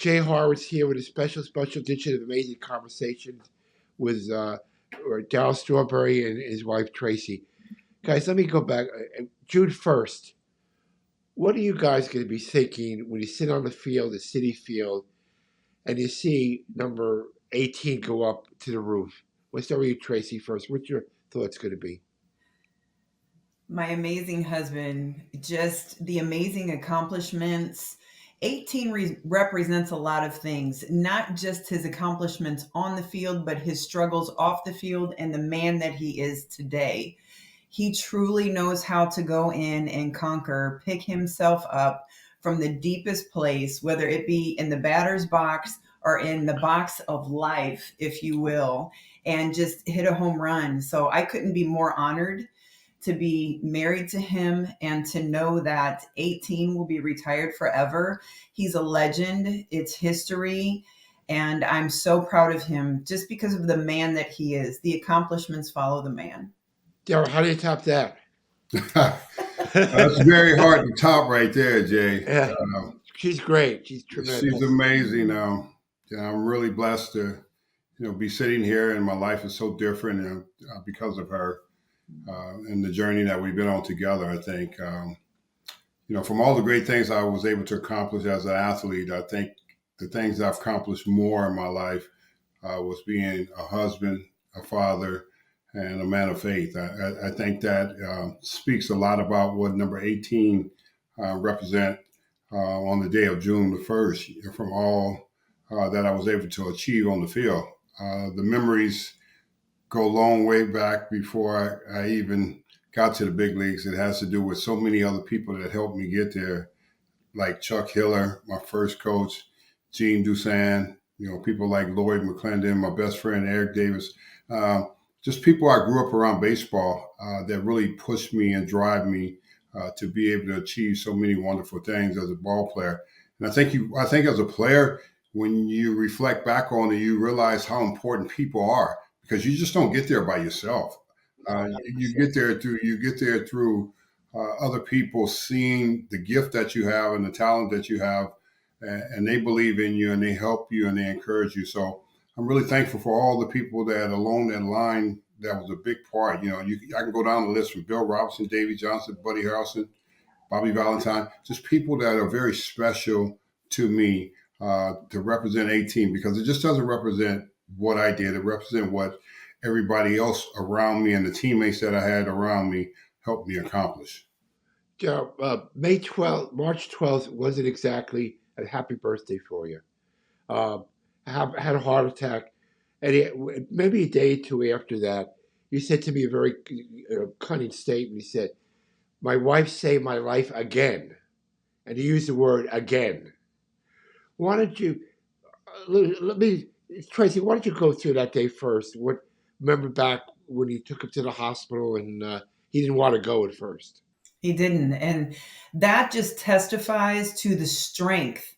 Jay Horwitz here with a special edition of Amazing Conversations with Darryl Strawberry and his wife Tracy. Guys, let me go back. June 1st. What are you guys going to be thinking when you sit on the field, the city field, and you see number 18 go up to the roof? Let's start with you, Tracy, first. What's your thoughts going to be? My amazing husband, just the amazing accomplishments. 18 represents a lot of things, not just his accomplishments on the field, but his struggles off the field and the man that he is today. He truly knows how to go in and conquer, pick himself up from the deepest place, whether it be in the batter's box or in the box of life, if you will, and just hit a home run. So I couldn't be more honored to be married to him and to know that 18 will be retired forever. He's a legend. It's history. And I'm so proud of him just because of the man that he is. The accomplishments follow the man. Darryl, how do you top that? That's very hard to top right there, Jay. Yeah, she's great. She's tremendous. She's amazing. I'm really blessed to, be sitting here, and my life is so different because of her. And the journey that we've been on together, I think, from all the great things I was able to accomplish as an athlete, I think the things I've accomplished more in my life was being a husband, a father, and a man of faith. I think that speaks a lot about what number 18 represent on the day of June the 1st, from all that I was able to achieve on the field. The memories go a long way back before I even got to the big leagues. It has to do with so many other people that helped me get there, like Chuck Hiller, my first coach, Gene Dusan, people like Lloyd McClendon, my best friend Eric Davis, just people I grew up around baseball that really pushed me and drive me to be able to achieve so many wonderful things as a ball player. And I think as a player, when you reflect back on it, you realize how important people are, because you just don't get there by yourself. You get there through other people seeing the gift that you have and the talent that you have, and they believe in you and they help you and they encourage you. So I'm really thankful for all the people that along that line that was a big part. I can go down the list from Bill Robinson, Davey Johnson, Buddy Harrelson, Bobby Valentine, just people that are very special to me to represent 18, because it just doesn't represent what I did. It represents what everybody else around me and the teammates that I had around me helped me accomplish. March 12th wasn't exactly a happy birthday for you. I had a heart attack, and maybe a day or two after that, you said to me a very cunning statement. You said, "My wife saved my life again," and you used the word "again." Why don't you Tracy, why don't you go through that day first? Remember back when you took him to the hospital and he didn't want to go at first. He didn't. And that just testifies to the strength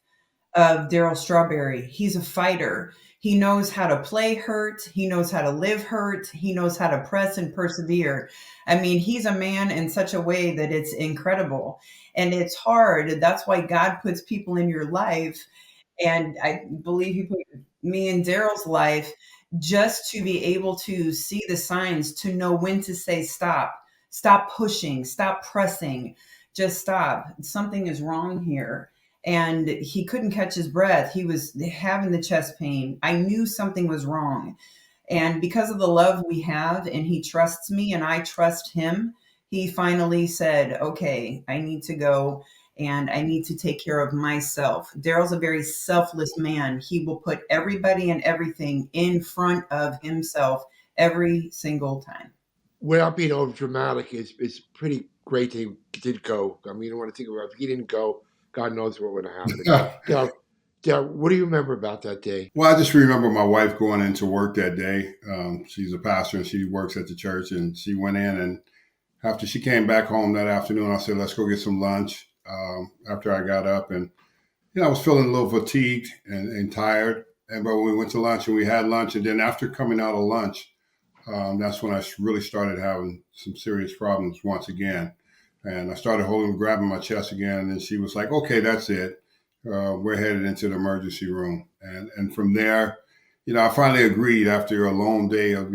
of Darryl Strawberry. He's a fighter. He knows how to play hurt. He knows how to live hurt. He knows how to press and persevere. I mean, he's a man in such a way that it's incredible. And it's hard. That's why God puts people in your life. And I believe he put me in Darryl's life just to be able to see the signs, to know when to say stop pushing, stop pressing, just stop. Something is wrong here. And he couldn't catch his breath. He was having the chest pain. I knew something was wrong. And because of the love we have, and he trusts me and I trust him, he finally said, okay, I need to go and I need to take care of myself. Darryl's a very selfless man. He will put everybody and everything in front of himself every single time. Without being over dramatic, it's pretty great that he did go. I mean, you don't want to think about it. If he didn't go, God knows what would have happened. Darryl, what do you remember about that day? Well, I just remember my wife going into work that day. She's a pastor and she works at the church, and she went in, and after she came back home that afternoon, I said, let's go get some lunch. After I got up, and I was feeling a little fatigued and tired. But when we went to lunch and we had lunch, and then after coming out of lunch, that's when I really started having some serious problems once again. And I started grabbing my chest again. And then she was like, okay, that's it. we're headed into the emergency room. And from there, I finally agreed after a long day of,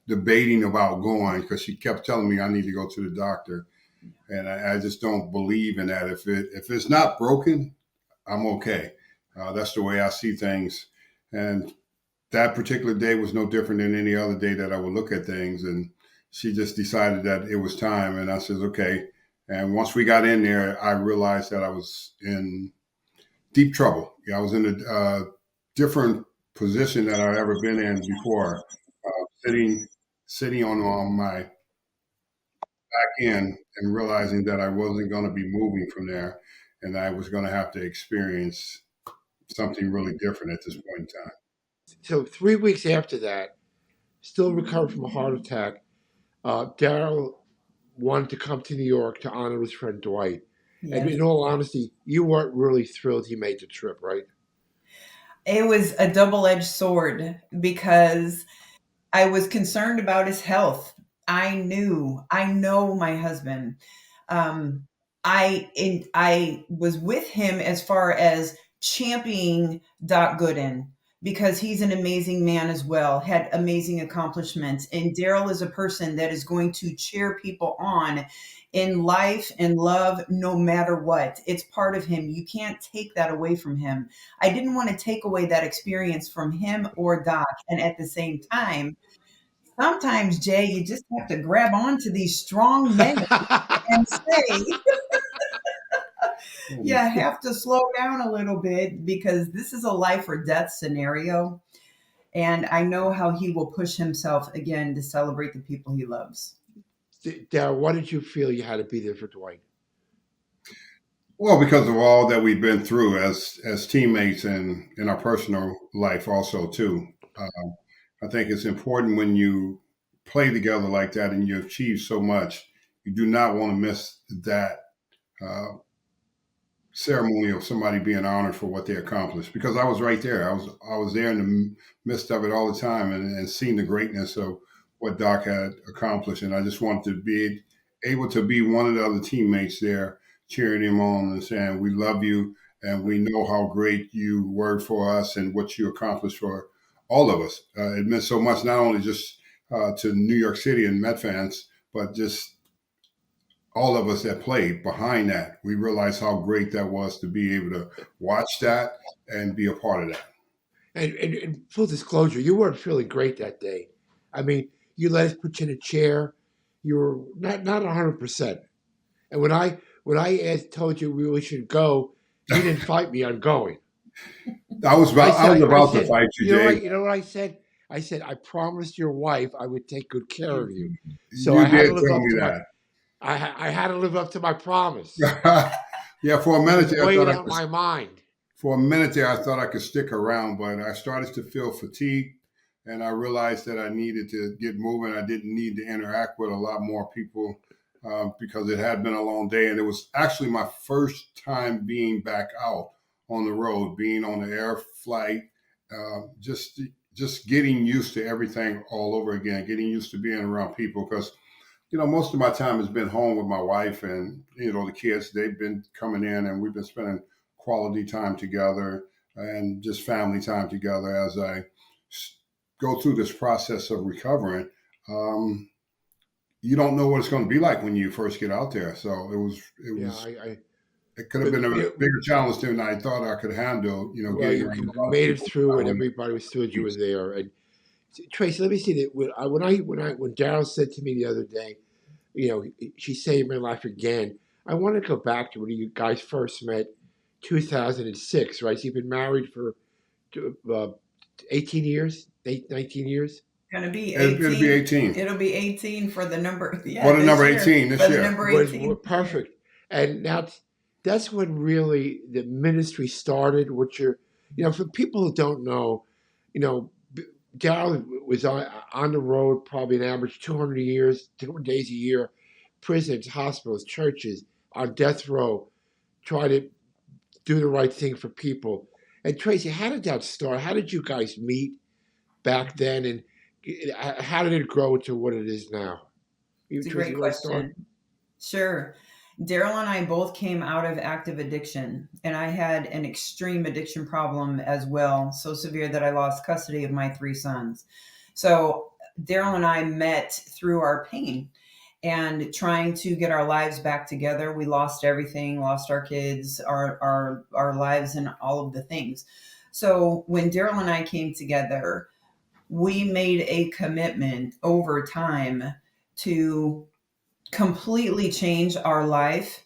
debating about going, because she kept telling me I need to go to the doctor. And I just don't believe in that. If it's not broken, I'm okay. That's the way I see things. And that particular day was no different than any other day that I would look at things. And she just decided that it was time. And I said, okay. And once we got in there, I realized that I was in deep trouble. I was in a different position that I've ever been in before, sitting on my back end and realizing that I wasn't going to be moving from there, and I was going to have to experience something really different at this point in time. So 3 weeks after that, still recovered from a heart attack, Darryl wanted to come to New York to honor his friend Dwight. And Yes. in all honesty, you weren't really thrilled he made the trip, right? It was a double-edged sword because I was concerned about his health. I know my husband. Um, I was with him as far as championing Doc Gooden because he's an amazing man as well, had amazing accomplishments. And Darryl is a person that is going to cheer people on in life and love no matter what. It's part of him. You can't take that away from him. I didn't want to take away that experience from him or Doc. And at the same time, sometimes, Jay, you just have to grab on to these strong men and say, you have to slow down a little bit because this is a life or death scenario. And I know how he will push himself again to celebrate the people he loves. Darryl, why did you feel you had to be there for Dwight? Well, because of all that we've been through as teammates and in our personal life also too. I think it's important when you play together like that and you achieve so much, you do not want to miss that ceremony of somebody being honored for what they accomplished. Because I was right there. I was there in the midst of it all the time and seeing the greatness of what Doc had accomplished. And I just wanted to be able to be one of the other teammates there, cheering him on and saying, "We love you, and we know how great you were for us and what you accomplished for all of us." It meant so much, not only just to New York City and Met fans, but just all of us that played behind that. We realized how great that was to be able to watch that and be a part of that. And full disclosure, you weren't feeling great that day. I mean, you let us put you in a chair. You were not 100%. And when I told you we should go, you didn't fight me on going. I was about to fight you, Jay. You know what I said? I said I promised your wife I would take good care of you. So You I had did to live tell up me to that. I had to live up to my promise. Yeah, for a minute there, Weighed out my mind. For a minute there, I thought I could stick around, but I started to feel fatigued, and I realized that I needed to get moving. I didn't need to interact with a lot more people because it had been a long day, and it was actually my first time being back out on the road, being on the air flight, just getting used to everything all over again, getting used to being around people because most of my time has been home with my wife and, the kids. They've been coming in and we've been spending quality time together and just family time together as I go through this process of recovering. You don't know what it's going to be like when you first get out there. So it could have been a bigger challenge than I thought I could handle, Well, you made it through and everybody was still you were there. And Tracy, let me see that when Darryl said to me the other day, she saved my life again. I want to go back to when you guys first met, 2006, right? So you've been married for 18 years, 19 years. Gonna be 18. It'll be 18. It'll be 18 for the number. Yeah, for the number 18 this year. The number 18. Perfect. And now that's when really the ministry started. Which for people who don't know, Darryl was on the road probably an average 200 days a year, prisons, hospitals, churches, on death row, try to do the right thing for people. And Tracy, how did that start? How did you guys meet back then? And how did it grow to what it is now? It's a great question. Sure. Darryl and I both came out of active addiction, and I had an extreme addiction problem as well, so severe that I lost custody of my 3 sons. So Darryl and I met through our pain and trying to get our lives back together. We lost everything, lost our kids, our lives, and all of the things. So when Darryl and I came together, we made a commitment over time to completely change our life,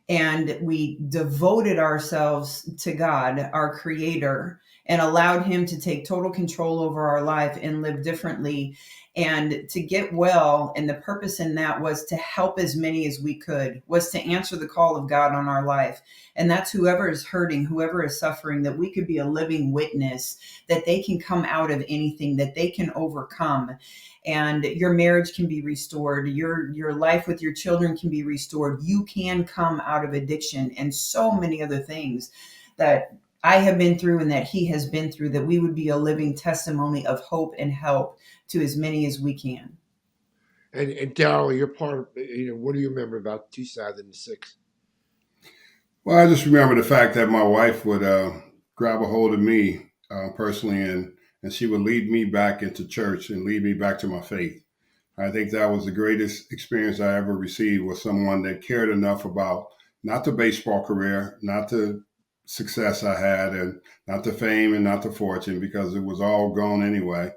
and we devoted ourselves to God, our creator, and allowed him to take total control over our life and live differently and to get well. And the purpose in that was to help as many as we could, was to answer the call of God on our life. And that's whoever is hurting, whoever is suffering, that we could be a living witness, that they can come out of anything, that they can overcome, and your marriage can be restored, your life with your children can be restored, you can come out of addiction, and so many other things that I have been through and that he has been through, that we would be a living testimony of hope and help to as many as we can. And Darryl, you're part of, what do you remember about 2006? Well, I just remember the fact that my wife would grab a hold of me personally, and she would lead me back into church and lead me back to my faith. I think that was the greatest experience I ever received, with someone that cared enough about not the baseball career, not the success I had, and not the fame and not the fortune, because it was all gone anyway.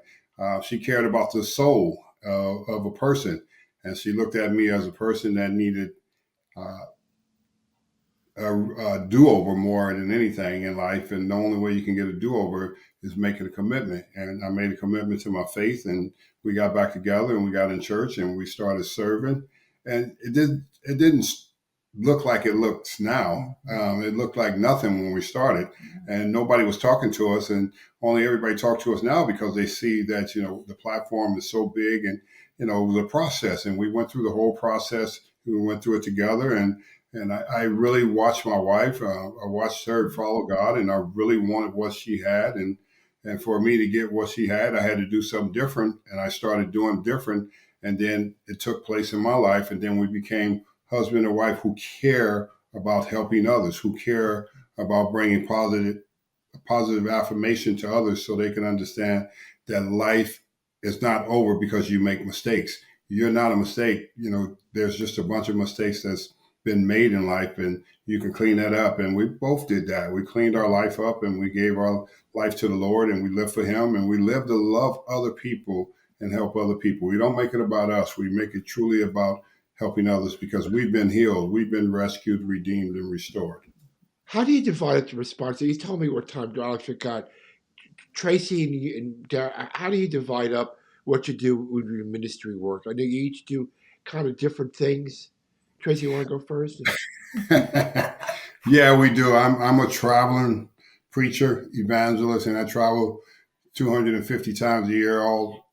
She cared about the soul of a person, and she looked at me as a person that needed uh, a do-over more than anything in life. And the only way you can get a do-over is making a commitment. And I made a commitment to my faith, and we got back together and we got in church and we started serving. And it didn't look like it looks now. It looked like nothing when we started, and nobody was talking to us, and only everybody talked to us now because they see that, the platform is so big. And, it was a process, and we went through the whole process. We went through it together, and I really watched my wife. I watched her follow God, and I really wanted what she had. And for me to get what she had, I had to do something different. And I started doing different. And then it took place in my life. And then we became husband and wife who care about helping others, who care about bringing positive affirmation to others, so they can understand that life is not over because you make mistakes. You're not a mistake. There's just a bunch of mistakes that's been made in life, and you can clean that up. And we both did that. We cleaned our life up, and we gave our life to the Lord, and we lived for him, and we live to love other people and help other people. We don't make it about us. We make it truly about helping others, because we've been healed, we've been rescued, redeemed, and restored. How do you divide up the responsibility? You told me what time, Darryl, I forgot. Tracy and Darryl, how do you divide up what you do with your ministry work? I know you each do kind of different things. Tracy, you want to go first? Yeah, we do. I'm a traveling preacher, evangelist, and I travel 250 times a year all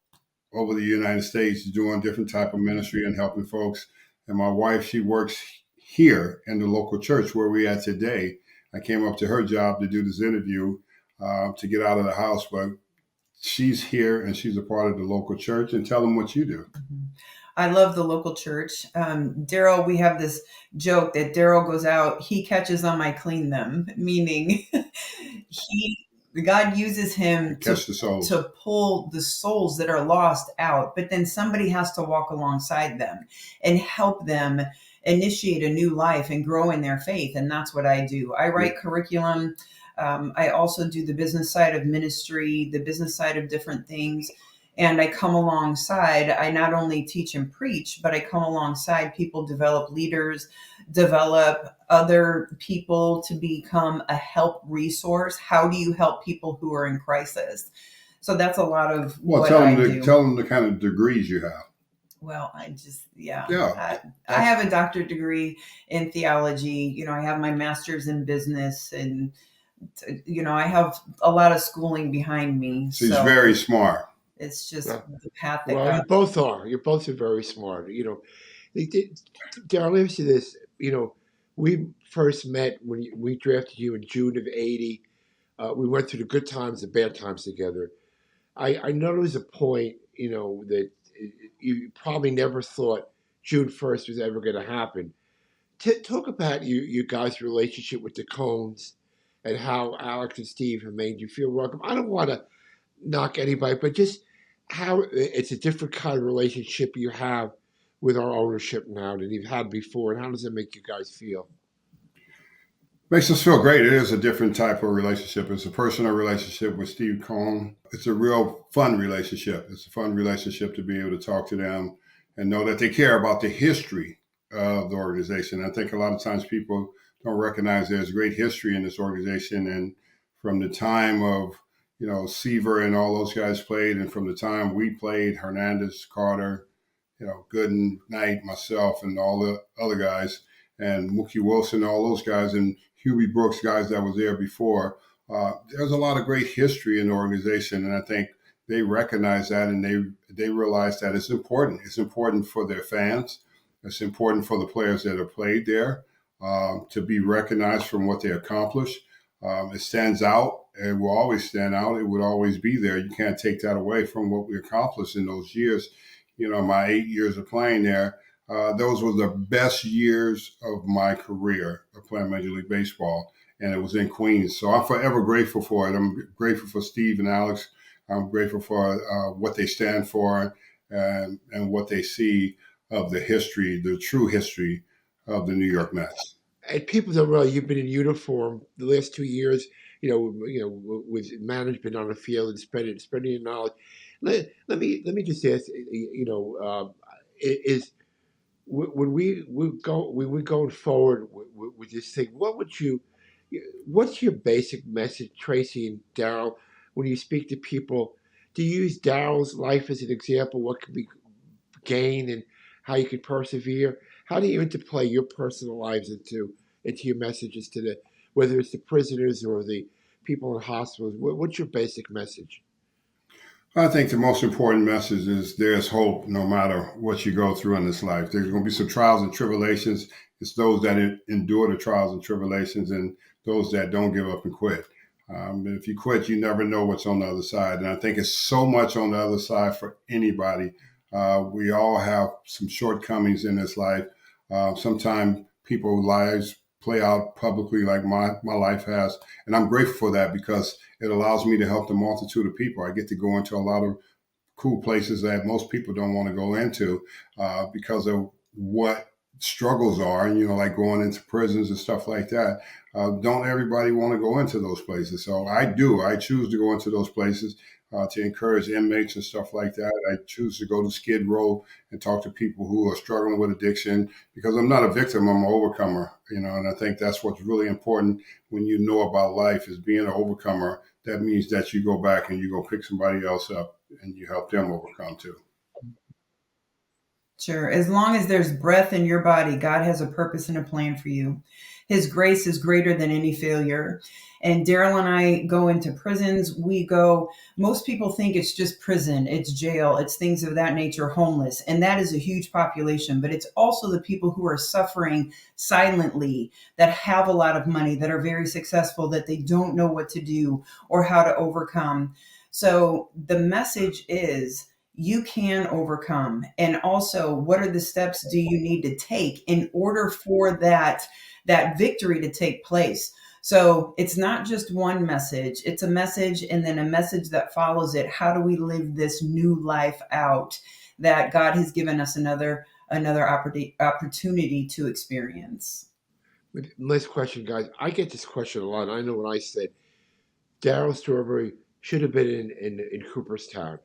over the United States, doing different type of ministry and helping folks. And my wife, she works here in the local church where we at today. I came up to her job to do this interview to get out of the house, but she's here and she's a part of the local church. And tell them what you do. I love the local church. Darryl, we have this joke that Darryl goes out, he catches them, I clean them, meaning God uses him to pull the souls that are lost out, but then somebody has to walk alongside them and help them initiate a new life and grow in their faith. And that's what I do. I write curriculum. I also do the business side of ministry, the business side of different things. And I come alongside, I not only teach and preach, but I come alongside people, develop leaders, develop other people to become a help resource. How do you help people who are in crisis? So that's a lot of what I do. Tell them the kind of degrees you have. Well, I have a doctorate degree in theology. I have my master's in business, and, I have a lot of schooling behind me. She's very smart. It's just the path that you both are. You both are very smart. Darryl, let me say this. We first met when we drafted you in June of '80. We went through the good times and bad times together. I know there was a point, that you probably never thought June 1st was ever going to happen. Talk about you guys' relationship with the Cones and how Alex and Steve have made you feel welcome. I don't want to knock anybody, but just how it's a different kind of relationship you have with our ownership now than you've had before, and how does it make you guys feel? Makes us feel great. It is a different type of relationship. It's a personal relationship with Steve Cohen. It's a real fun relationship. It's a fun relationship to be able to talk to them and know that they care about the history of the organization. I think a lot of times people don't recognize there's great history in this organization, and from the time of Seaver and all those guys played, and from the time we played, Hernandez, Carter, Gooden, Knight, myself, and all the other guys, and Mookie Wilson, all those guys, and Hubie Brooks, guys that was there before. There's a lot of great history in the organization, and I think they recognize that, and they realize that it's important. It's important for their fans. It's important for the players that have played there to be recognized from what they accomplished. It stands out. It will always stand out. It would always be there. You can't take that away from what we accomplished in those years. My 8 years of playing there, those were the best years of my career of playing Major League Baseball, and it was in Queens. So I'm forever grateful for it. I'm grateful for Steve and Alex. I'm grateful for what they stand for and what they see of the history, the true history of the New York Mets. And people don't realize you've been in uniform the last 2 years. With management on the field and spreading your knowledge. Let me just ask. Is when we going forward with this thing, what's your basic message, Tracy and Darryl, when you speak to people? Do you use Darryl's life as an example? What can be gained and how you can persevere? How do you interplay your personal lives into your messages to whether it's the prisoners or the people in hospitals? What's your basic message? I think the most important message is there's hope no matter what you go through in this life. There's going to be some trials and tribulations. It's those that endure the trials and tribulations and those that don't give up and quit. If you quit, you never know what's on the other side. And I think it's so much on the other side for anybody. We all have some shortcomings in this life. Sometimes people's lives play out publicly like my life has. And I'm grateful for that because it allows me to help the multitude of people. I get to go into a lot of cool places that most people don't want to go into because of what struggles are, and like going into prisons and stuff like that. Don't everybody want to go into those places? So I do. I choose to go into those places to encourage inmates and stuff like that. I choose to go to Skid Row and talk to people who are struggling with addiction because I'm not a victim, I'm an overcomer, and I think that's what's really important when you know about life is being an overcomer. That means that you go back and you go pick somebody else up and you help them overcome too. Sure. As long as there's breath in your body, God has a purpose and a plan for you. His grace is greater than any failure. And Darryl and I go into prisons. Most people think it's just prison, it's jail, it's things of that nature, homeless. And that is a huge population. But it's also the people who are suffering silently, that have a lot of money, that are very successful, that they don't know what to do or how to overcome. So the message is, you can overcome. And also, what are the steps do you need to take in order for that victory to take place? So it's not just one message, it's a message and then a message that follows it. How do we live this new life out that God has given us another opportunity to experience? Last question, guys. I get this question a lot. I know when I said Darryl Strawberry should have been in Cooperstown.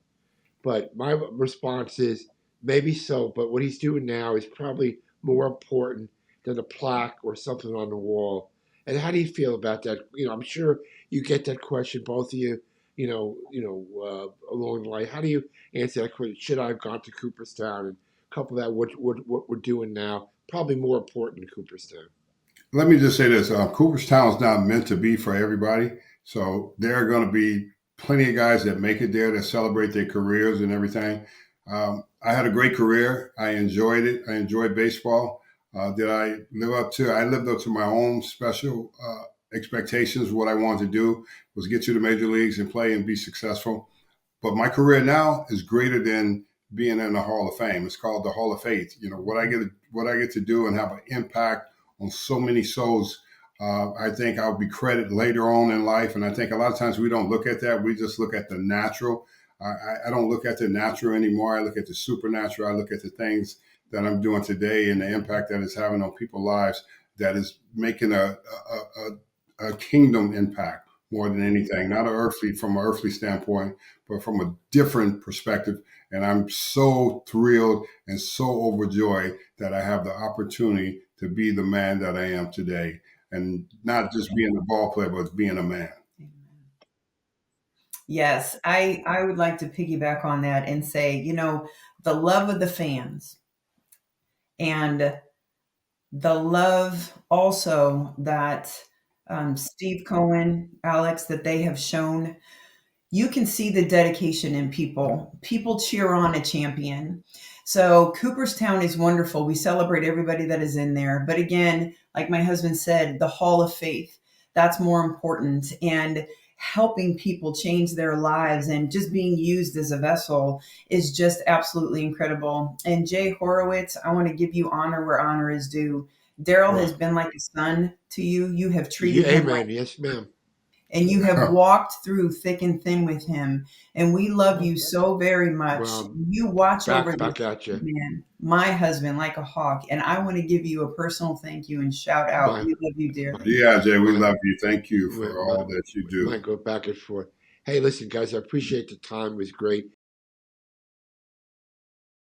But my response is maybe so, but what he's doing now is probably more important than a plaque or something on the wall. And how do you feel about that? I'm sure you get that question, both of you, along the line. How do you answer that question? Should I have gone to Cooperstown? And couple that what we're doing now, probably more important than Cooperstown. Let me just say this. Cooperstown is not meant to be for everybody. So there are going to be plenty of guys that make it there, that celebrate their careers and everything. I had a great career. I enjoyed it. I enjoyed baseball. Did I live up to? I lived up to my own special expectations. What I wanted to do was get to the major leagues and play and be successful. But my career now is greater than being in the Hall of Fame. It's called the Hall of Faith. What I get to do and have an impact on so many souls. I think I'll be credited later on in life. And I think a lot of times we don't look at that. We just look at the natural. I don't look at the natural anymore. I look at the supernatural. I look at the things that I'm doing today and the impact that it's having on people's lives, that is making a kingdom impact more than anything, not from an earthly standpoint, but from a different perspective. And I'm so thrilled and so overjoyed that I have the opportunity to be the man that I am today, and not just being a ball player, but being a man. Yes, I would like to piggyback on that and say, the love of the fans and the love also that Steve Cohen, Alex, that they have shown. You can see the dedication in people. People cheer on a champion. So Cooperstown is wonderful. We celebrate everybody that is in there. But again, like my husband said, the Hall of Faith, that's more important. And helping people change their lives and just being used as a vessel is just absolutely incredible. And Jay Horwitz, I want to give you honor where honor is due. Darryl has been like a son to you. You have treated him Amen. Yes, ma'am. and you have walked through thick and thin with him. And we love you so very much. Well, you watch over back this at you. man, my husband, like a hawk. And I want to give you a personal thank you and shout out. We love you, dear. Yeah, Jay, we love you. Thank you for all that you do. Might go back and forth. Hey, listen, guys, I appreciate the time. It was great.